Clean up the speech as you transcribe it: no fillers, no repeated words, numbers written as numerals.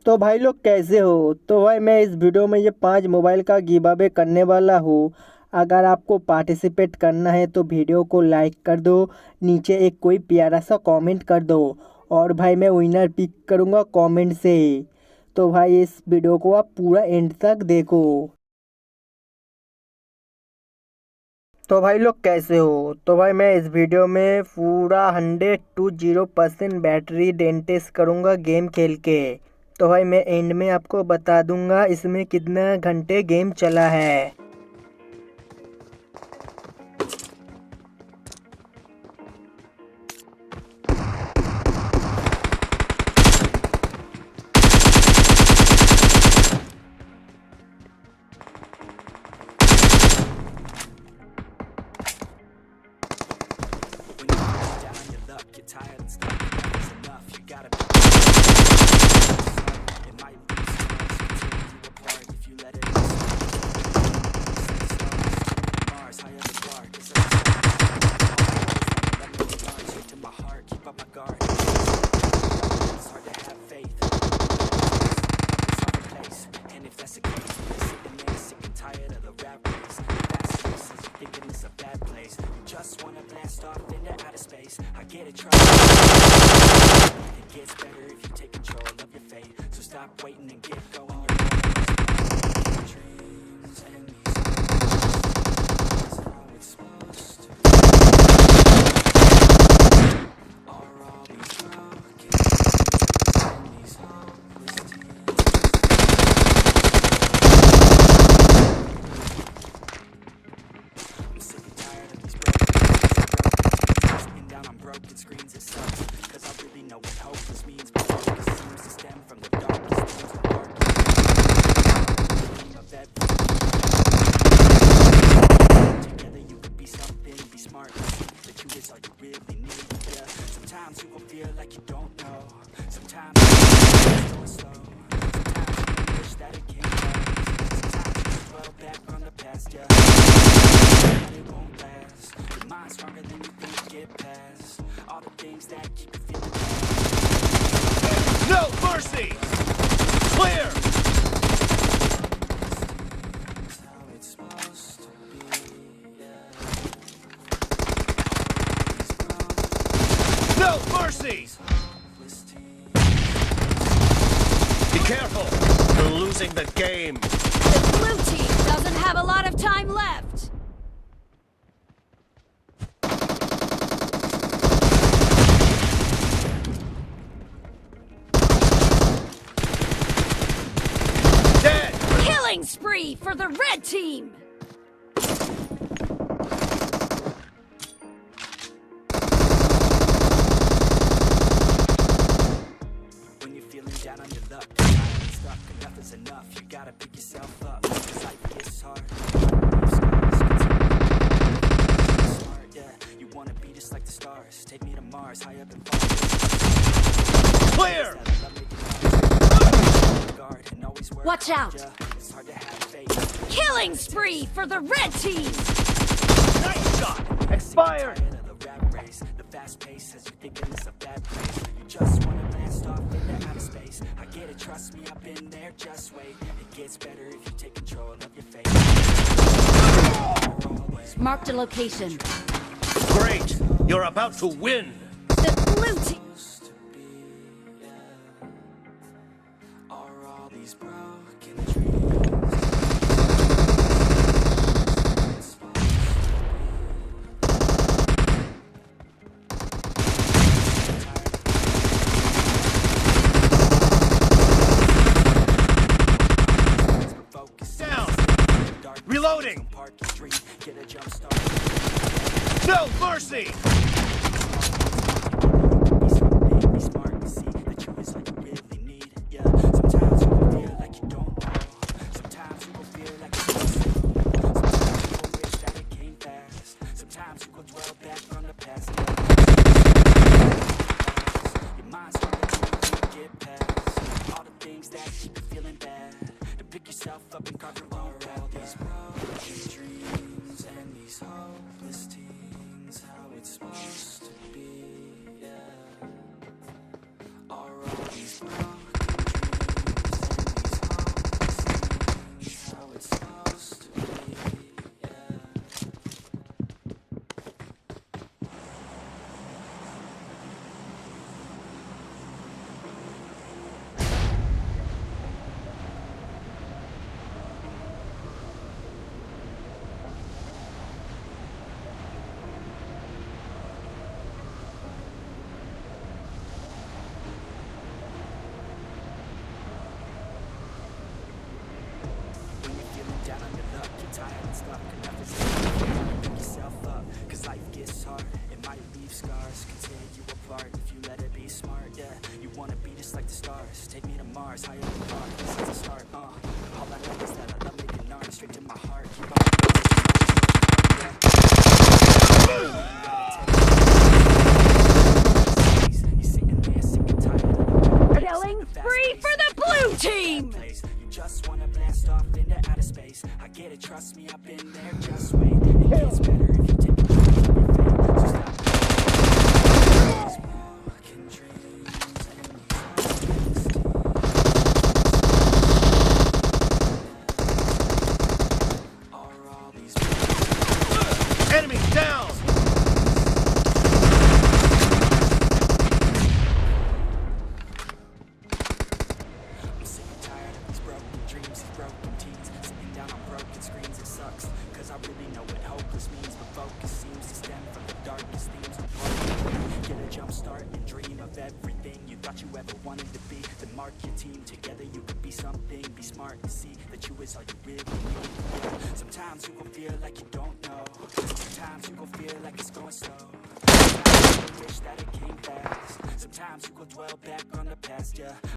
तो भाई लोग कैसे हो। तो भाई मैं इस वीडियो में ये 5 मोबाइल का गिव अवे करने वाला हूँ। अगर आपको पार्टिसिपेट करना है तो वीडियो को लाइक कर दो, नीचे एक कोई प्यारा सा कमेंट कर दो और भाई मैं विनर पिक करूँगा कमेंट से। तो भाई इस वीडियो को आप पूरा एंड तक देखो। तो भाई लोग कैसे हो। तो भाई मैं इस वीडियो में पूरा 100 to 0% बैटरी डेंटेस करूँगा गेम खेल के। तो भाई मैं एंड में आपको बता दूंगा इसमें कितना घंटे गेम चला है। Just wanna blast off into outer space. I get it, try. It gets better if you take control of your fate. So stop waiting and get going. Your dreams and these is how it's supposed to be. Are all these broken and these hopeless tears? I'm sick and tired of these down on broken screens. It sucks, cause I really know what hopeless means. But focus seems to stem from the darkest themes of dark of everything. Together you could be something, be smart, see that you is all you really need. Yeah, sometimes you will feel like you don't know. Sometimes you go slow. Sometimes you wish that it came back. Sometimes you dwell back on the past. Yeah, but it won't last. Your mind's stronger than you think. Get past all the things that keep you feeling bad. No mercy! Clear! It's how it's supposed to be, yeah. No mercy! Be careful! You're losing the game. The blue team doesn't have a lot of time left. Killing spree for the red team! When you're feeling down on your luck, you're tired and stuck, enough is enough. You gotta pick yourself up, cause life is hard. Smart, yeah. You wanna be just like the stars. Take me to Mars, high up in far. Clear! Watch out! Killing spree for the red team! Nice shot! Expired! The fast pace has you thinking it's a bad place. You just wanna blast off into outer space. I get it, trust me, I've been there, just wait. It gets better if you take control of your fate. Marked a location. Great! You're about to win! The blue team... Are all these broken dreams? Down! Reloading! No mercy! Be smart to see that you is all you really need. Yeah, sometimes you will feel like you don't know. Sometimes you will feel like it's so slow. Sometimes you will wish that it came fast. Sometimes you will dwell back on the past. Your mind's stronger than you can get past all the things that keep you feeling bad. To pick yourself up and carve your own path. All these broken dreams and these hopeless teens, how it's supposed to be, yeah. Are all these broken dreams Pick yourself up, cause life gets hard. It might leave scars, can tear you apart if you let it be smart. Yeah, you wanna be just like the stars. Take me to Mars, higher than the art. Since the start, all I know is that I love making art. Straight to my heart, keep on you sitting there sick and tired of the Killing spree for the blue team! place. You just wanna blast off into outer space. I get it, trust me, I've been there. Just wait, it gets better if you take a look at your fate. So stop. Smoking dreams and are all these Enemy down! I'm sick and tired of these broken dreams, these broken teens. Sitting down on broken screens, it sucks. Cause I really know what hopeless means. But focus seems to stem from the darkest themes of broken. Get a jump start and dream of everything you thought you ever wanted to be. Then mark your team together, you could be something. Be smart and see that you is all you really need. Yeah. Sometimes you gon' feel like you don't know. Sometimes you gon' feel like it's going slow. Sometimes you wish that it came fast. Sometimes you go dwell back on the past, yeah.